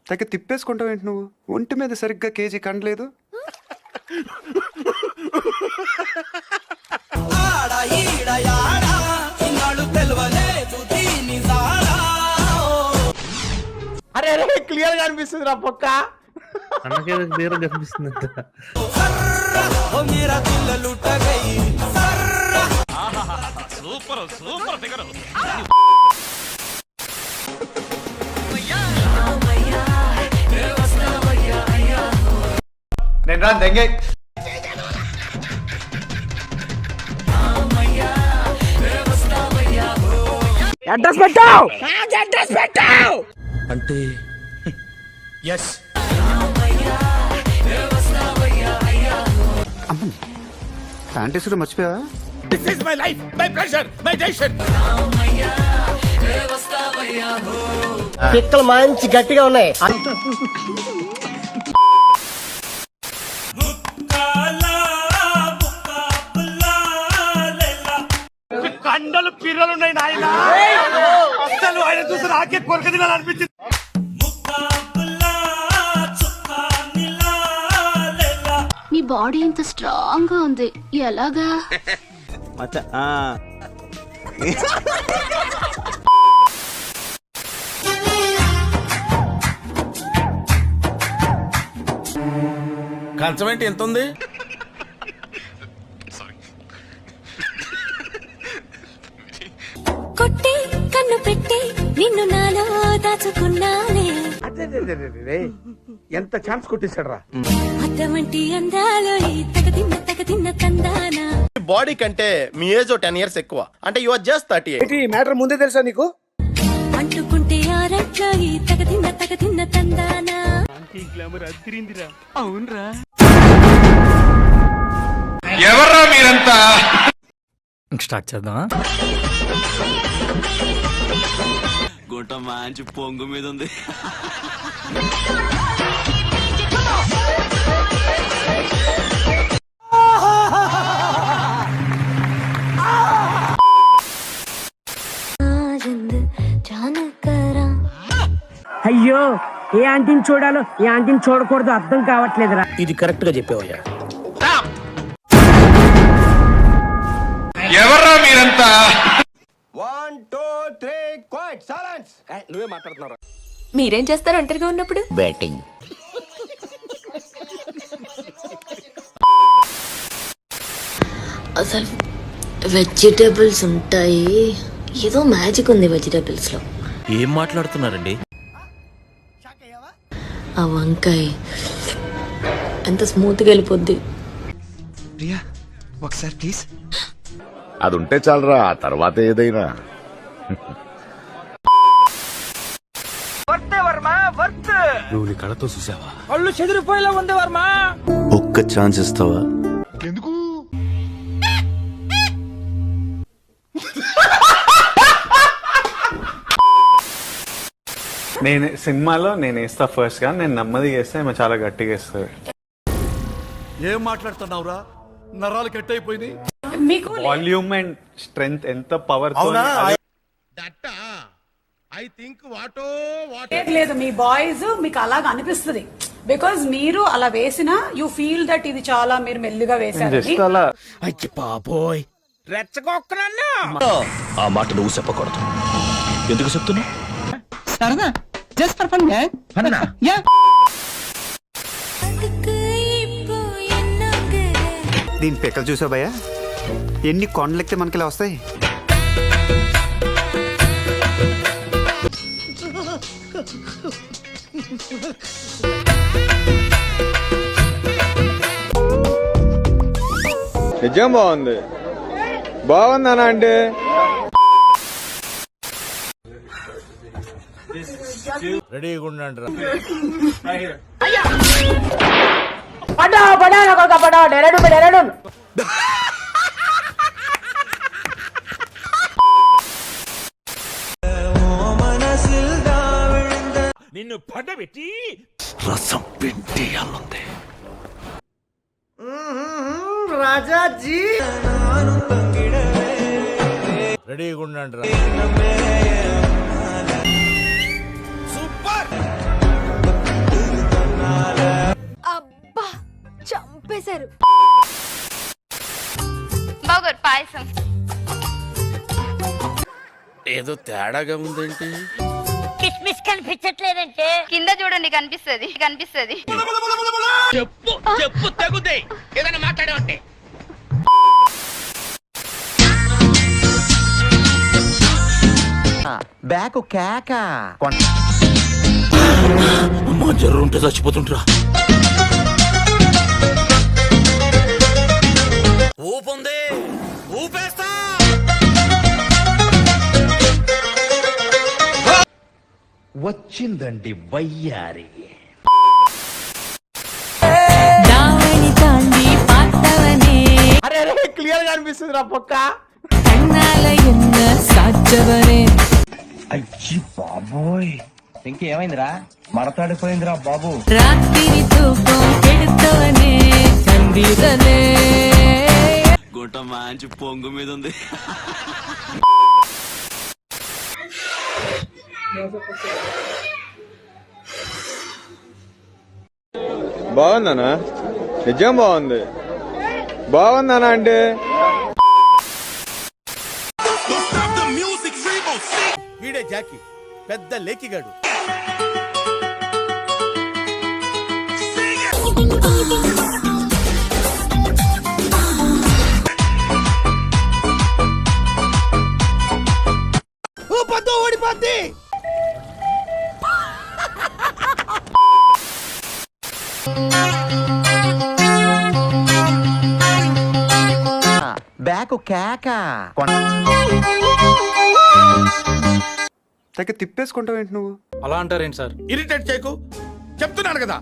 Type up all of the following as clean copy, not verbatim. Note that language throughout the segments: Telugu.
తగ్గ తిప్పేసుకుంటావు ఏంటి నువ్వు? ఒంటి మీద సరిగ్గా కేజీ కండలేదు. అరే అరే క్లియర్ గా అనిపిస్తుంది రా పొక్క. అన్నకేదో క్లియర్ గా కనిపిస్తుంది. Super super figure. నేను రా దెంగే. అడ్రస్ పెట్టావు అంటే ఎస్ ఫ్యాంటసీలో మర్చిపోయావా? This is my life, my pressure, my decision. పిక్కలు మంచి గట్టిగా ఉన్నాయి. కండలు పిర్రలు ఉన్నాయి నాయన. అసలు ఆయన చూసి నాకే కొరక తినాలనిపించింది. మీ బాడీ ఇంత స్ట్రాంగ్ గా ఉంది, ఎలాగా? కంచం ఏంటి ఎంత ఉంది? కొట్టి కన్ను పెట్టి నిన్ను నాలో దాచుకున్నానే. ఎంత ఛాన్స్ కొట్టేశాడు రా. అద్దమంటి అందాలో తగదిన్న తందానా. బాడీ కంటే మీ ఏజ్ 10 years ఎక్కువ. అంటే యు ఆర్ జస్ట్ 38. ఈ మ్యాటర్ ముందే తెలుసా నీకు? అంటుకుంటే ఆరట్లో తగదిన్న తందానా. అవునరా. ఎవర్రా మీరంతా? స్టార్ట్ చేద్దామా? గుంట మంచి పొంగు మీద ఉంది. అయ్యో, ఏ ఆంటీని చూడాలో ఏ ఆంటీని చూడకూడదు అర్థం కావట్లేదురా. ఇది కరెక్ట్ గా చెప్పావయ్యా. ఎవర్రా మీరంతా? 1 2 3 క్వైట్ సైలెన్స్. నువ్వే మాట్లాడుతున్నావు. మీరేం చేస్తారు ఒంటరిగా ఉన్నప్పుడు? బ్యాటింగ్. అసలు వెజిటేబుల్స్ ఉంటాయి, ఏదో మ్యాజిక్ ఉంది వెజిటేబుల్స్ లో. ఏం మాట్లాడుతున్నారండి? ఆ వంకాయ ఎంత స్మూత్ గా వెళ్ళిపోద్ది. ప్రియా ఒకసారి ప్లీజ్. అది ఉంటే చాలరా, ఆ తర్వాత ఏదైనా. నువ్వు నీ కళతో చూసావా? కళ్ళు చెదిరిపోయేలా ఉంది వర్మ. ఒక్క ఛాన్స్ ఇస్తావా? ఎందుకు? నేను సినిమాలో నేను వేస్తా ఫస్ట్ గా, నేను నెమ్మది వేస్తే ఏమో చాలా గట్టిగా వేస్తుంది. ఏం మాట్లాడుతున్నావురా? నరాలు కట్ అయిపోయింది. వాల్యూమ్ అండ్ స్ట్రెంగ్త్ ఎంత పవర్. లేదు, మీ బాయ్స్ మీకు అలాగ అనిపిస్తుంది బికాజ్ మీరు అలా వేసినా యూ ఫీల్ దట్ ఇది చాలా మీరు మెల్లిగా వేసారు. జస్ట్ అలా. అయ్యి బాబోయ్, రెచ్చగొక్కనన్నా. ఆ మాట నువ్వు చెప్పకూడదు. ఎందుకు చెప్తున్నా? సరదా, జస్ట్ ఫర్ ఫన్. దీని పిక్కలు చూసావు భయ్యా? ఎన్ని కొండలెక్కితే మనకి ఇలా వస్తాయి. నిజం బాగుంది. బాగుందనా అంటే రెడీగా ఉండండి రా. నిన్ను పడబెట్టి రసం పిండియాలంది. రాజాజీ రెడీగా ఉండండి రా. అబ్బా చంపేశారు. బాగోరు పాయసం. ఏదో తేడాగా ఉందేంటి? కిస్మిస్ కనిపించట్లేదంటే కింద చూడండి, కనిపిస్తది కనిపిస్తది. చెప్పు చెప్పు తగుదే ఏదైనా మాట్లాడే బ్యాక్ కేక అమ్మా జర్రు ఉంటే చచ్చిపోతుంటరా. ఊపుంది, ఊపేస్తా. వచ్చిందండి వయ్యారి. అరే అరే క్లియర్ గా అనిపిస్తుంది రా పొక్క. అయ్యి బాబోయ్, ఇంకేమైందిరా? మడతాడిపోయిందిరా బాబు. గుంట మంచి పొంగు మీద ఉంది. బాగుందనా? నిజం బాగుంది. బాగుందనా అంటే వీడే జాకీ, పెద్ద లేకిగాడు. ఓడిపోద్ది. బ్యాక్ కేక తెగ తిప్పేసుకుంటావేంటి నువ్వు? అలా అంటారేంటి సార్? ఇరిటేట్ చేయకు, చెప్తున్నాను కదా.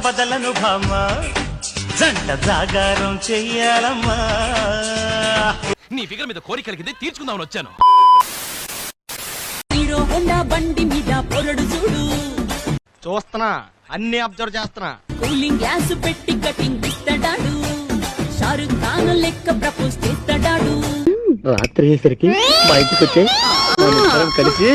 వదలను భామ, జంట జాగారం చెయ్యాలమ్మా. నీ ఫిగర్ మీద కోరిక కలిగింది, తీర్చుకుందామని వచ్చాను. బండి మీద పొరడు చూడు, చూస్తున్నా, అన్ని అబ్జర్వ్ చేస్తున్నా. కూలింగ్ గ్లాస్ పెట్టి కటింగ్ ఇస్తాడాడు, షారుఖ్ ఖాన్ లెక్క ప్రపోజ్ చేస్తాడాడు. రాత్రి అయ్యేసరికి మా ఇంటికి వచ్చే కలిసి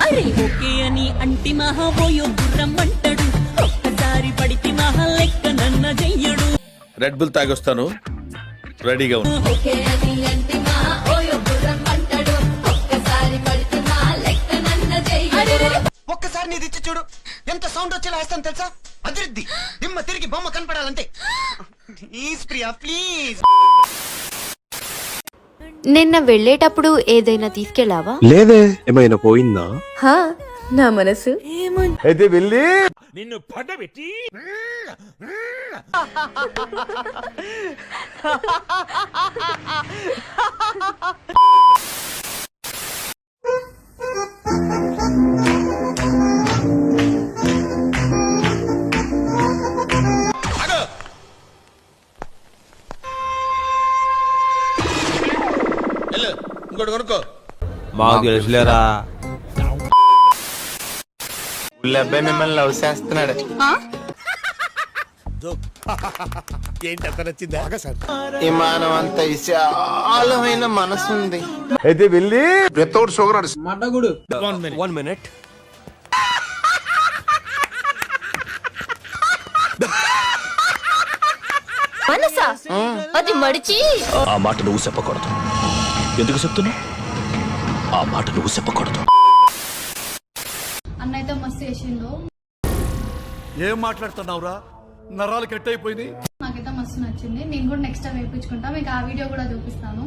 అరే ఓకే అని అంటి మహాబోయో గుర్రం అంటాడు, ఒక్కసారి పడితే మహా లెక్క నన్న చెయ్యడు. రెడ్ బుల్ తాగొస్తాను, రెడీగా ఉంది. ఓకే అని అంటి మహాబోయో గుర్రం అంటాడు, ఒక్కసారి పడితే మహా లెక్క నన్న చెయ్యడు. ఒక్కసారి నీది ఇచ్చి చూడు, ఎంత సౌండ్ వచ్చేలా వేస్తాను తెలుసా? అదిరిద్ది, దిమ్మ తిరిగి బొమ్మ కనపడాలంటే. Please Priya please. నిన్న వెళ్ళేటప్పుడు ఏదైనా తీసుకెళ్ళావా? లేదే, ఏమైనా పోయిందా? నా మనసు అయితే వెళ్ళి నిన్ను పడబెట్టి ఇంకోటి కొనుక్కో. మాకు తెలుసులేరా, అబ్బాయి మిమ్మల్ని లవ్ చేస్తున్నాడు. ఏంటి అంత నచ్చిందా? విమానం అంత విశాలమైన మనసు ఉంది. అయితే వెళ్ళి వితౌట్ షుగర్. One minute. మనసా అది మడిచి. ఆ మాట నువ్వు చెప్పకూడదు. ఎందుకు చెప్తున్నా? ఆ మాట నువ్వు చెప్పకూడదు. అన్నైతే మస్తు చేసిండు, ఏం మాట్లాడుతున్నావురా? నరాలు కట్ అయిపోయింది. నాకైతే మస్తు నచ్చింది. నేను కూడా నెక్స్ట్ టైం వేయించుకుంటా, మీకు ఆ వీడియో కూడా చూపిస్తాను.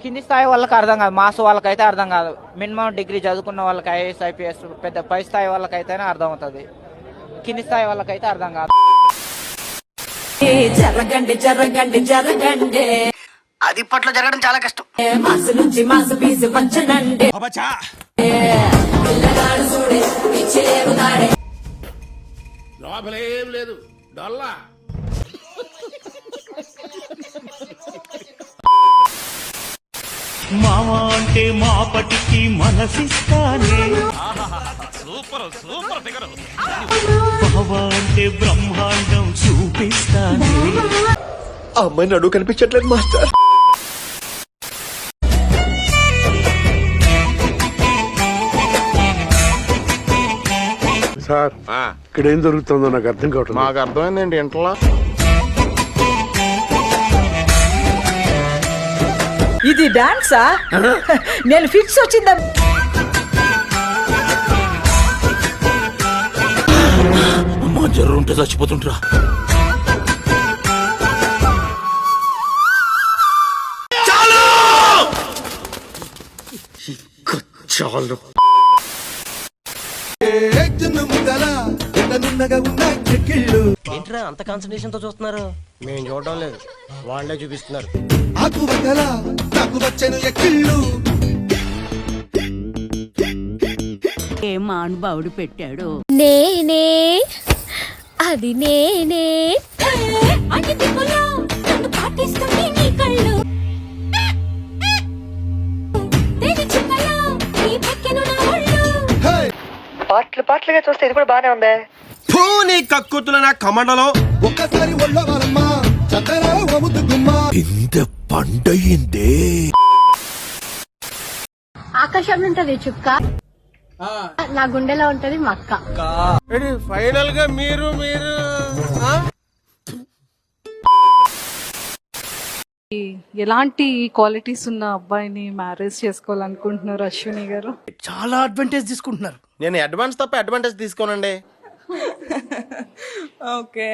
కింది స్థాయి వాళ్ళకి అర్థం కాదు, మాస్ వాళ్ళకైతే అర్థం కాదు. మినిమం డిగ్రీ చదువుకున్న వాళ్ళకి ఐఏఎస్ ఐపీఎస్ పెద్ద పై స్థాయి వాళ్ళకైతేనే అర్థం అవుతుంది, కింది స్థాయి వాళ్ళకైతే అర్థం కాదు. జరగండి జరగండి జరగండి, అది ఇప్పట్లో జరగడం చాలా కష్టం. మాసు నుంచి మాసు పీసు పంచనండి. అబ్బచ్చా, పిల్లగాడు చూడే పిచ్చిలేగుతాడే. లోపలేం లేదు, డొల్లా. మావా అంటే మాపటికి మనసిస్తానే సూపర్ సూపర్ ఫిగర్. బావా అంటే బ్రహ్మాండం చూపిస్తానే. ఆ అమ్మాయి నడువు కనిపించట్లేదు మాస్టర్. సార్ ఇక్కడ ఏం జరుగుతుందో నాకు అర్థం కావట్లేదు. మాకు అర్థమైందండి ఇంట్లో ఇది డాన్సా? నేను ఫిక్స్ వచ్చిందా? అమ్మా జ్వరం ఉంటే చచ్చిపోతుంటరా. చాలు. ఏంట్రా అంత కాన్సన్ట్రేషన్ తో చూస్తున్నారు? మేము చూడడం లేదు, వాళ్ళే చూపిస్తున్నారు. ఏ మానుభావుడు పెట్టాడు. నేనే అది నేనే పాటలుగా చూస్తే ఇది కూడా బానే ఉంది. నీ కక్కుతుల నా కమండలో ఒక్కసారి ఒళ్ళవాలమ్మా చక్కరా వముద్దు గుమ్మా. ఇంత పండయిందే. ఆకాశంలో ఉంటది చుక్క, నా గుండెలో ఉంటది మక్క. ఫైనల్ గా మీరు ఎలాంటి క్వాలిటీస్ ఉన్న అబ్బాయిని మ్యారేజ్ చేసుకోవాలనుకుంటున్నారు అశ్విని గారు? చాలా అడ్వాంటేజ్ తీసుకుంటున్నారు. నేను అడ్వాన్స్ తప్ప అడ్వాంటేజ్ తీసుకోనండి. ఓకే,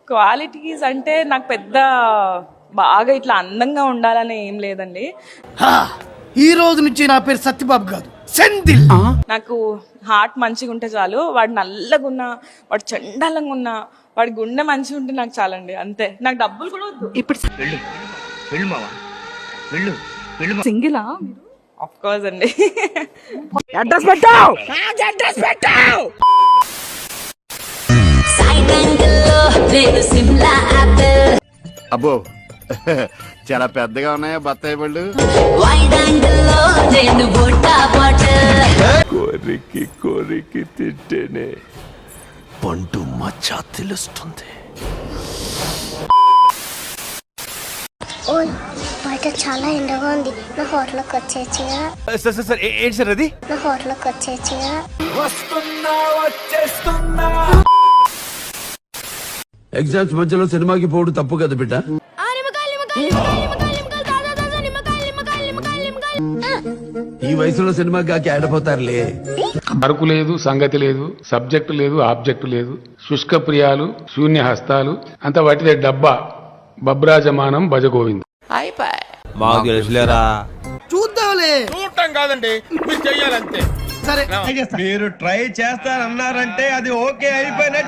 క్వాలిటీస్ అంటే నాకు పెద్ద బాగా ఇట్లా అందంగా ఉండాలని ఏం లేదండి. ఈ రోజు నుంచి నా పేరు సత్యబాబు కాదు, సెందిల్. నాకు హార్ట్ మంచిగా ఉంటే చాలు. వాడు నల్లగా ఉన్నా, వాడు చండాలంగా ఉన్నా, వాడి గుండె మంచిగా ఉంటే నాకు చాలండి, అంతే. నాకు డబ్బులు కూడా వద్దు. ఇప్పుడు సింగిలా? ఆఫ్ కోర్స్ అండి. అడ్రస్ పెట్టావు. అబ్బో చాలా పెద్దగా ఉన్నాయా బత్తాయి పళ్ళు. కోరికి కోరికి తింటేనే పండు మచ్చ తెలుస్తుంది. బయట చాలా ఎండగా ఉంది, నా హోటల్కి వచ్చేయచ్చుగా. ఏంటి సార్ అది? నా హోటల్కి వచ్చేయచ్చుగా. ఎగ్జామ్స్ మధ్యలో సినిమాకి పోవడం తప్పు కదా బిడ్డ. ఈ వయసులో సినిమాకి కాకి ఆడపోతారులే. అరకు లేదు, సంగతి లేదు, సబ్జెక్టు లేదు, ఆబ్జెక్టు లేదు, శుష్క ప్రియాలు, శూన్య హస్తాలు, అంత వాటిదే డబ్బా. బబ్రాజమానం భజగోవింద్. మాకు తెలుసులేరా. చూద్దాంలే. చూడటం కాదండి, మీరు చెయ్యాలంతే. సరే, మీరు ట్రై చేస్తారన్నారంటే అది ఓకే అయిపోయినట్టు.